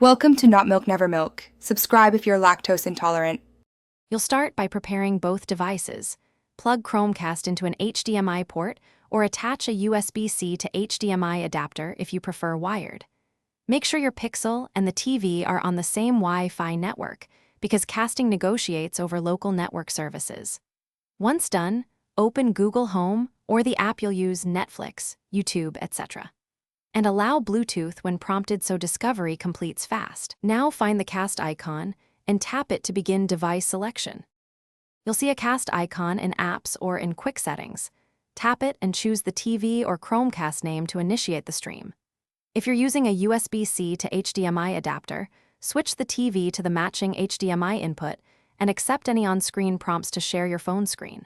Welcome to Not Milk Never Milk. Subscribe if you're lactose intolerant. You'll start by preparing both devices. Plug Chromecast into an HDMI port or attach a USB-C to HDMI adapter if you prefer wired. Make sure your Pixel and the TV are on the same Wi-Fi network because casting negotiates over local network services. Once done, open Google Home or the app you'll use, Netflix, YouTube, etc. And allow Bluetooth when prompted so discovery completes fast. Now find the cast icon and tap it to begin device selection. You'll see a cast icon in Apps or in Quick Settings. Tap it and choose the TV or Chromecast name to initiate the stream. If you're using a USB-C to HDMI adapter, switch the TV to the matching HDMI input and accept any on-screen prompts to share your phone screen.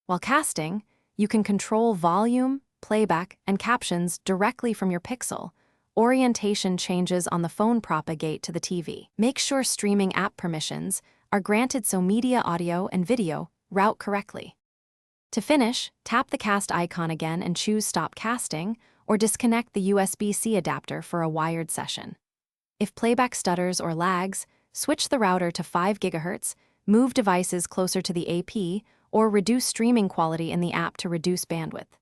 While casting, you can control volume, playback, and captions directly from your Pixel. Orientation changes on the phone propagate to the TV. Make sure streaming app permissions are granted so media, audio, and video route correctly. To finish, tap the cast icon again and choose Stop Casting or disconnect the USB-C adapter for a wired session. If playback stutters or lags, switch the router to 5 GHz, move devices closer to the AP, or reduce streaming quality in the app to reduce bandwidth.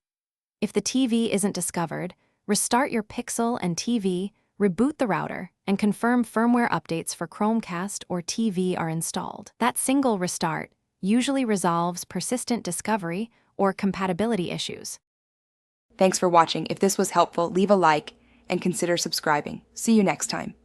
If the TV isn't discovered, restart your Pixel and TV, reboot the router, and confirm firmware updates for Chromecast or TV are installed. That single restart usually resolves persistent discovery or compatibility issues. Thanks for watching. If this was helpful, leave a like and consider subscribing. See you next time.